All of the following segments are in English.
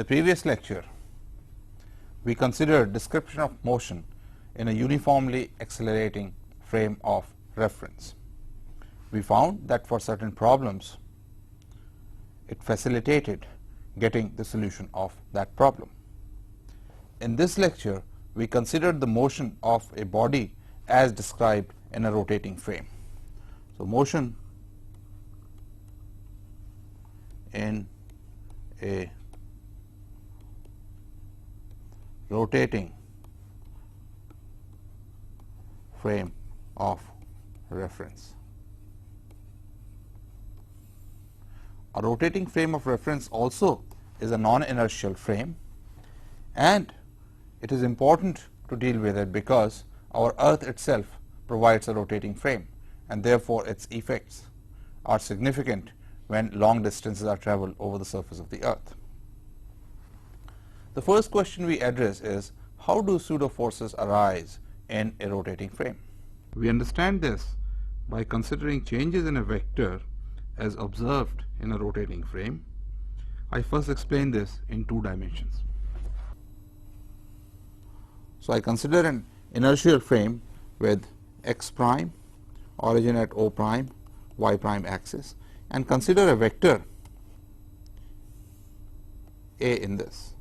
previous lecture, we considered description of motion in a uniformly accelerating frame of reference. We found that for certain problems, it facilitated getting the solution of that problem. In this lecture, we considered the motion of a body as described in a rotating frame. So, motion in a rotating frame of reference. A rotating frame of reference also is a non-inertial frame, and it is important to deal with it because our earth itself provides a rotating frame, and therefore its effects are significant when long distances are traveled over the surface of the earth. The first question we address is, how do pseudo forces arise in a rotating frame? We understand this by considering changes in a vector as observed in a rotating frame. I first explain this in two dimensions. So, I consider an inertial frame with x prime, origin at O prime, y prime axis, and consider a vector A in this.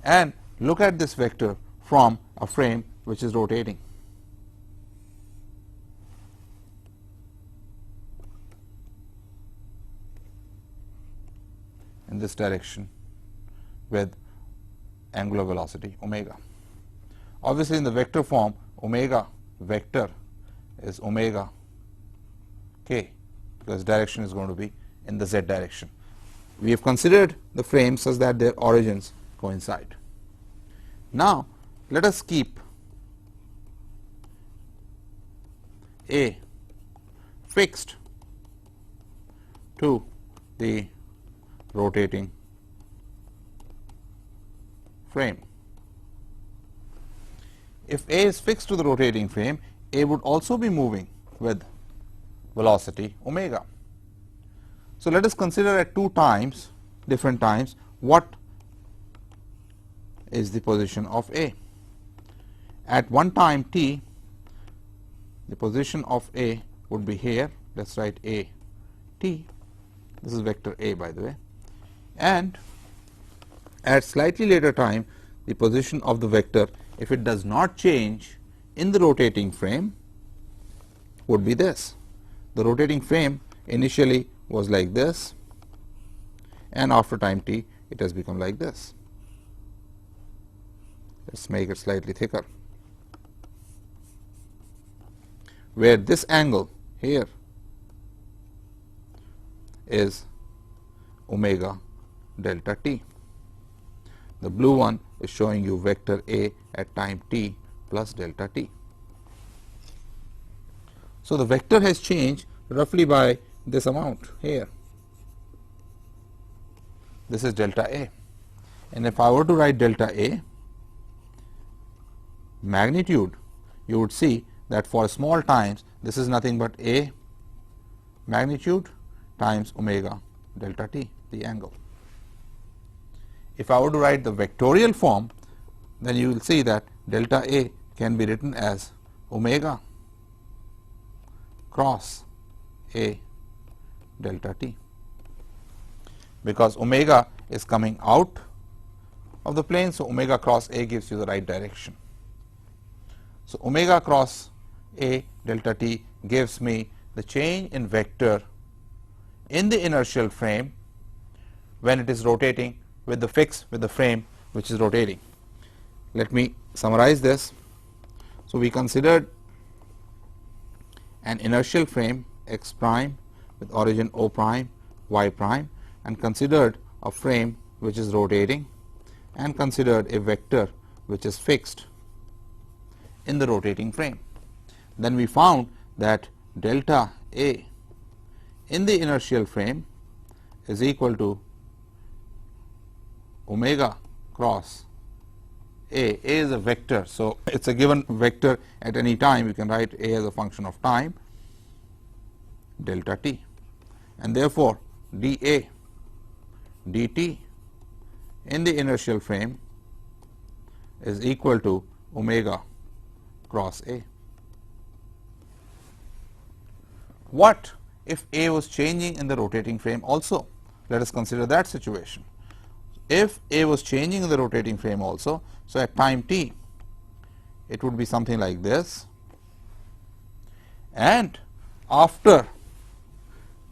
And look at this vector from a frame which is rotating. In this direction with angular velocity omega. Obviously, in the vector form, omega vector is omega k, because direction is going to be in the z direction. We have considered the frame such that their origins coincide. Now, let us keep A fixed to the rotating frame. If A is fixed to the rotating frame, A would also be moving with velocity omega. So, let us consider at two times, different times, what is the position of A. At one time t, the position of A would be here. Let us write A t. This is vector A, by the way. And at slightly later time, the position of the vector, if it does not change in the rotating frame, would be this. The rotating frame initially was like this, and after time t, it has become like this. Let us make it slightly thicker, where this angle here is omega delta t. The blue one is showing you vector A at time t plus delta t. So, the vector has changed roughly by this amount here. This is delta A, and if I were to write delta A magnitude, you would see that for small times this is nothing but A magnitude times omega delta t, the angle. If I were to write the vectorial form, then you will see that delta A can be written as omega cross A delta t, because omega is coming out of the plane. So, omega cross A gives you the right direction. So, omega cross A delta t gives me the change in vector in the inertial frame when it is rotating with the frame which is rotating. Let me summarize this. So, we considered an inertial frame x prime with origin O prime, y prime, and considered a frame which is rotating, and considered a vector which is fixed in the rotating frame. Then we found that delta A in the inertial frame is equal to omega cross A. A is a vector, so it is a given vector at any time. You can write A as a function of time delta t, and therefore, dA dt in the inertial frame is equal to omega cross A. What if A was changing in the rotating frame also? Let us consider that situation. If A was changing in the rotating frame also, so at time t it would be something like this, and after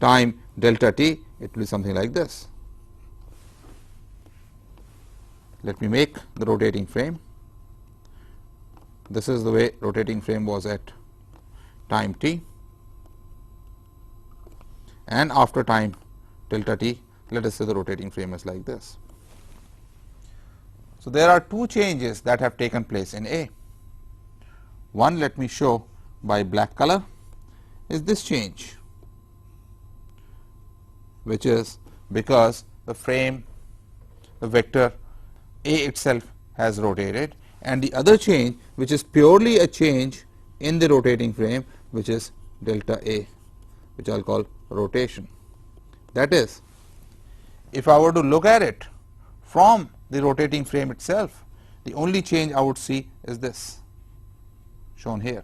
time delta t it will be something like this. Let me make the rotating frame. This is the way rotating frame was at time t, and after time delta t, let us say the rotating frame is like this. So, there are two changes that have taken place in A. One, let me show by black color, is this change, which is because the frame, the vector A itself has rotated, and the other change, which is purely a change in the rotating frame, which is delta A, which I will call rotation. That is, if I were to look at it from the rotating frame itself, the only change I would see is this shown here,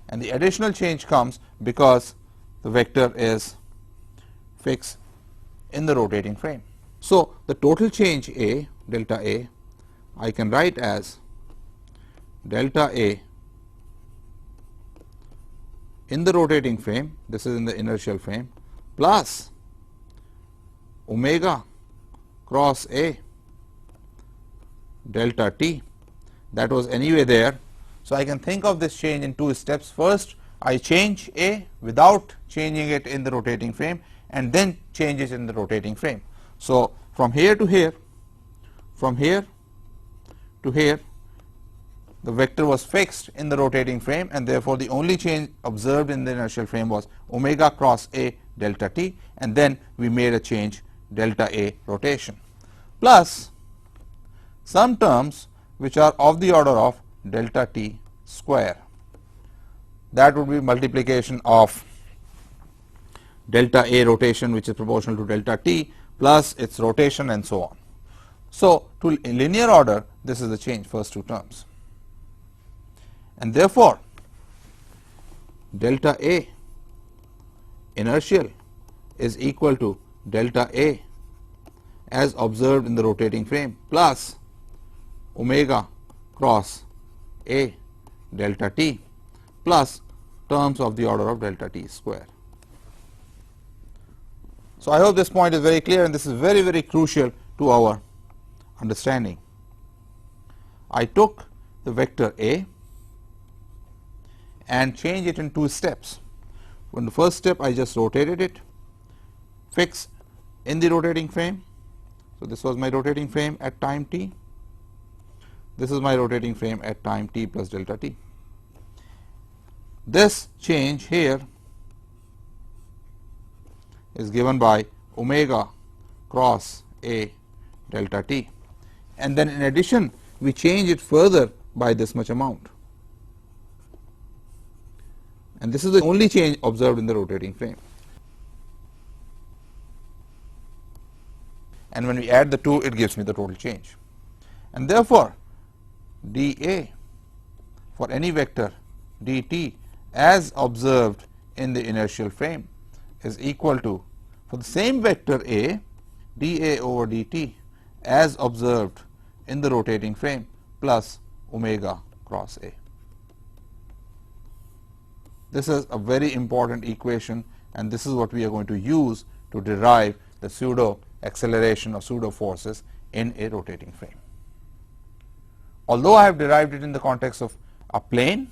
and the additional change comes because the vector is fixed in the rotating frame. So, the total change A, delta A, I can write as delta A in the rotating frame, this is in the inertial frame, plus omega cross A delta t, that was anyway there. So, I can think of this change in two steps. First, I change A without changing it in the rotating frame, and then change it in the rotating frame. So, from here to here, from here to here, the vector was fixed in the rotating frame, and therefore, the only change observed in the inertial frame was omega cross A delta t, and then we made a change delta A rotation, plus some terms which are of the order of delta t square. That would be multiplication of delta A rotation, which is proportional to delta t, plus its rotation, and so on. So, to linear order, this is the change, first two terms, and therefore, delta A inertial is equal to delta A as observed in the rotating frame plus omega cross A delta t plus terms of the order of delta t square. So, I hope this point is very clear, and this is very, very crucial to our understanding. I took the vector A and changed it in two steps. In the first step, I just rotated it, fixed in the rotating frame. So, this was my rotating frame at time t. This is my rotating frame at time t plus delta t. This change here is given by omega cross A delta t, and then in addition we change it further by this much amount, and this is the only change observed in the rotating frame. And when we add the two, it gives me the total change, and therefore, dA for any vector dt as observed in the inertial frame is equal to, for the same vector A, dA over dt as observed in the rotating frame plus omega cross A. This is a very important equation, and this is what we are going to use to derive the pseudo acceleration or pseudo forces in a rotating frame. Although I have derived it in the context of a plane,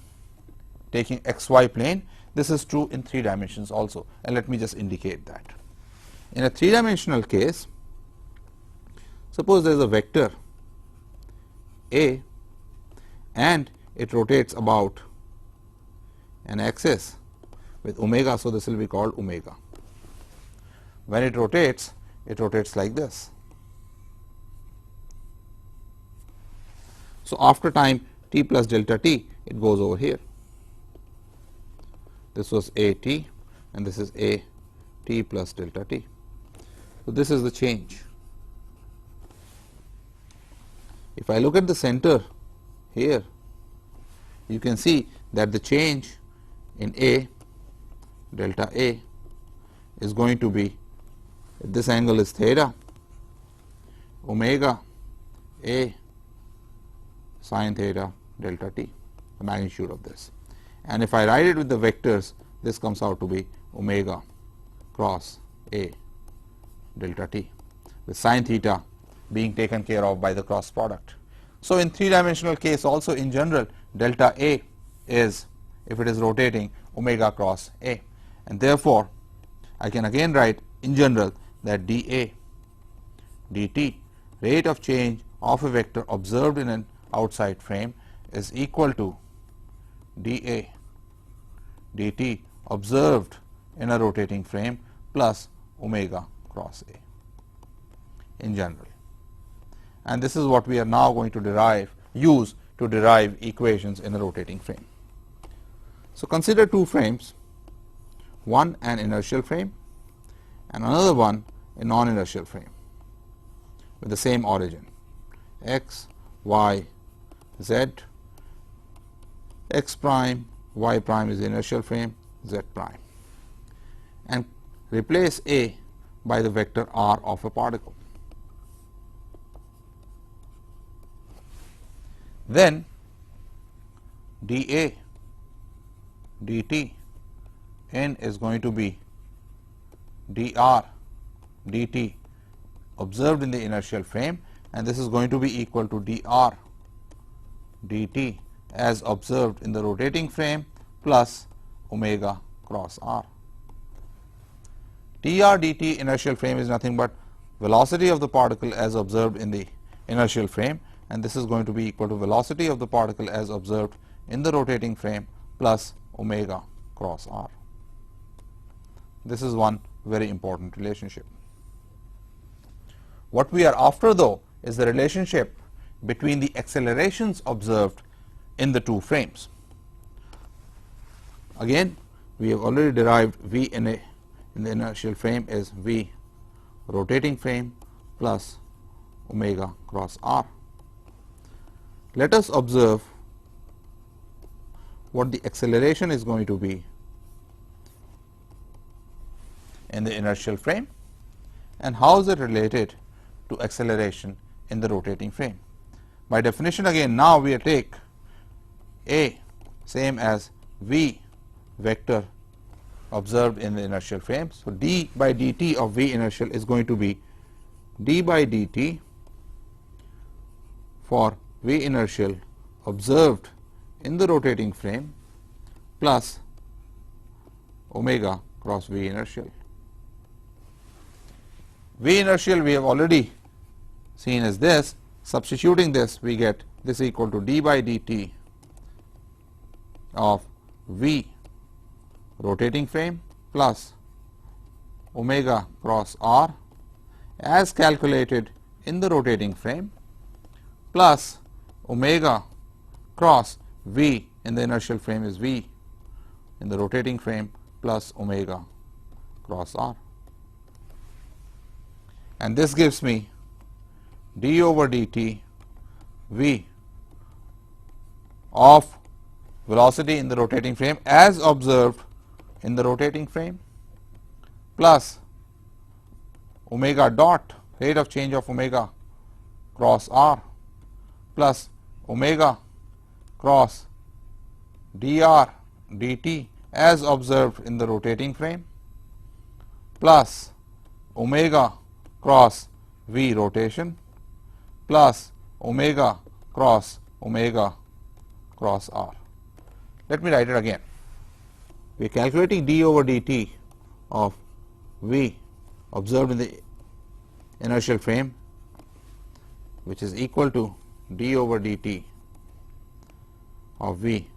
taking xy plane, this is true in 3 dimensions also, and let me just indicate that. In a 3-dimensional case, suppose there is a vector A and it rotates about an axis with omega, so this will be called omega. When it rotates like this. So, after time t plus delta t, it goes over here. This was A t, and this is a t plus delta t. So, this is the change. If I look at the center here, you can see that the change in a delta a is going to be, this angle is theta, omega a sin theta delta t, the magnitude of this. And if I write it with the vectors, this comes out to be omega cross a delta t, with sin theta being taken care of by the cross product. So, in 3-dimensional case also, in general, delta a is, if it is rotating, omega cross a, and therefore, I can again write in general that dA dt, rate of change of a vector observed in an outside frame, is equal to dA dt observed in a rotating frame plus omega cross a in general. And this is what we are now going to use to derive equations in a rotating frame. So, consider two frames, one an inertial frame and another one a non-inertial frame with the same origin x, y, z, x prime, y prime is the inertial frame, z prime, and replace a by the vector r of a particle. Then dA dt n is going to be dr dt observed in the inertial frame, and this is going to be equal to dr dt as observed in the rotating frame plus omega cross r. dr dt inertial frame is nothing but velocity of the particle as observed in the inertial frame, and this is going to be equal to velocity of the particle as observed in the rotating frame plus omega cross r. This is one very important relationship. What we are after, though, is the relationship between the accelerations observed in the two frames. Again, we have already derived v in the inertial frame is v rotating frame plus omega cross r. Let us observe what the acceleration is going to be in the inertial frame and how is it related to acceleration in the rotating frame. By definition, again, now we take a same as v vector observed in the inertial frame. So, d by dt of v inertial is going to be d by dt for v inertial observed in the rotating frame plus omega cross v inertial. V inertial we have already seen as this. Substituting this, we get this equal to d by dt of v rotating frame plus omega cross r as calculated in the rotating frame plus omega cross v in the inertial frame is v in the rotating frame plus omega cross r. And this gives me d over dt v of velocity in the rotating frame as observed in the rotating frame plus omega dot rate of change of omega cross r plus omega cross dr dt as observed in the rotating frame plus omega cross v rotation plus omega cross r. Let me write it again. We are calculating d over dt of v observed in the inertial frame, which is equal to d over dt of v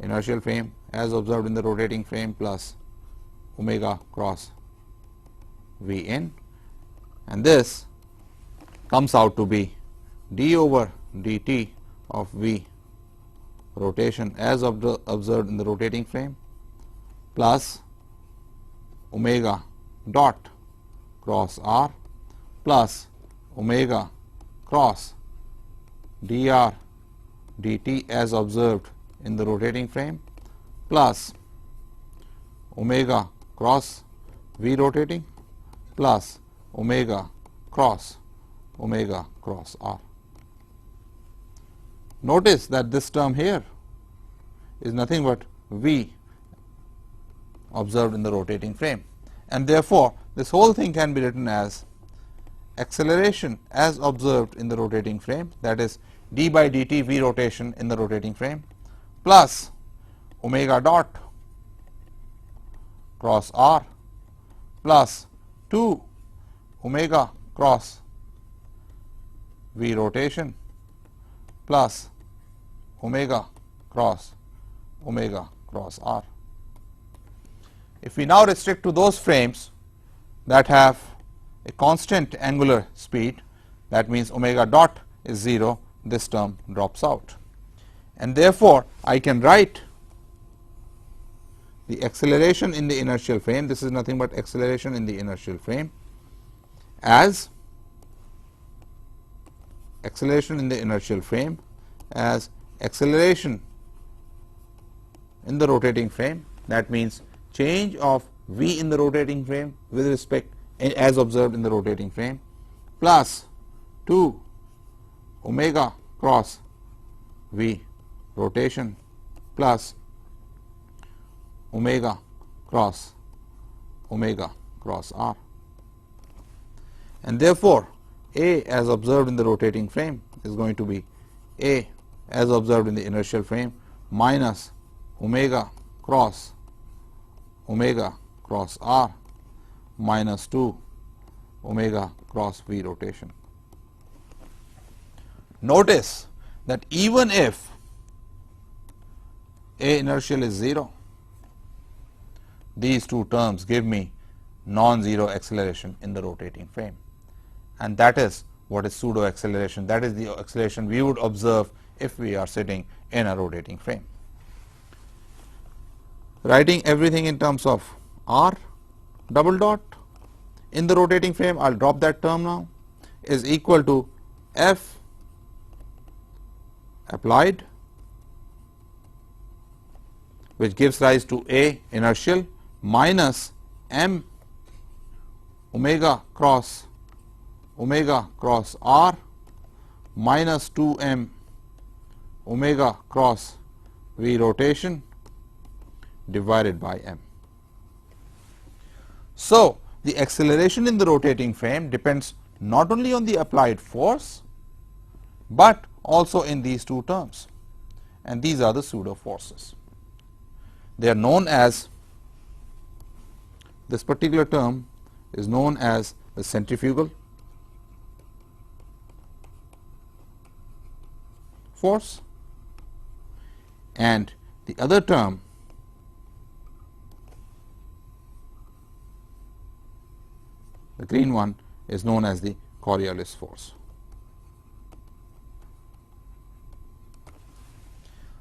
inertial frame as observed in the rotating frame plus omega cross v in, and this comes out to be d over dt of v rotation as observed in the rotating frame plus omega dot cross r plus omega cross dr dt as observed in the rotating frame plus omega cross v rotating plus omega cross r. Notice that this term here is nothing but v observed in the rotating frame, and therefore, this whole thing can be written as acceleration as observed in the rotating frame, that is d by dt v rotation in the rotating frame, plus omega dot cross r plus 2 omega cross v rotation plus omega cross r. If we now restrict to those frames that have a constant angular speed, that means omega dot is 0, this term drops out, and therefore, I can write the acceleration in the inertial frame, this is nothing but acceleration in the inertial frame, as acceleration in the inertial frame as acceleration in the rotating frame, that means change of v in the rotating frame with respect as observed in the rotating frame, plus 2 omega cross v rotation plus omega cross r, and therefore, a as observed in the rotating frame is going to be a as observed in the inertial frame minus omega cross r minus 2 omega cross v rotation. Notice that even if a inertial is 0, these two terms give me non-zero acceleration in the rotating frame, and that is what is pseudo acceleration. That is the acceleration we would observe if we are sitting in a rotating frame. Writing everything in terms of r double dot in the rotating frame, I will drop that term now, is equal to f applied, which gives rise to a inertial, minus m omega cross r minus 2m omega cross v rotation divided by m. So, the acceleration in the rotating frame depends not only on the applied force, but also in these two terms, and these are the pseudo forces. They are known as, this particular term is known as the centrifugal force, and the other term the green one is known as the Coriolis force.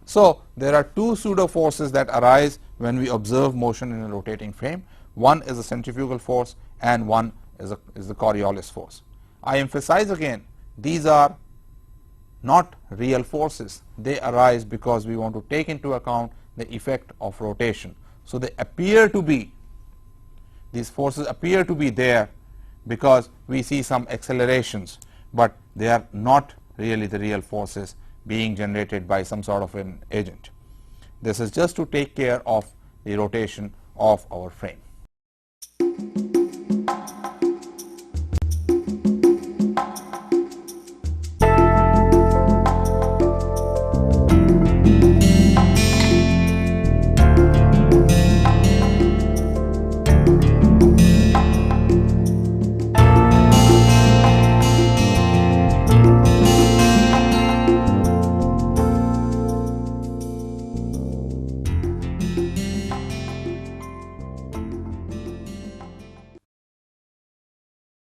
So, there are two pseudo forces that arise when we observe motion in a rotating frame. One is the centrifugal force and one is the Coriolis force. I emphasize again, these are not real forces. They arise because we want to take into account the effect of rotation. So, they appear to be, these forces appear to be there because we see some accelerations, but they are not really the real forces being generated by some sort of an agent. This is just to take care of the rotation of our frame.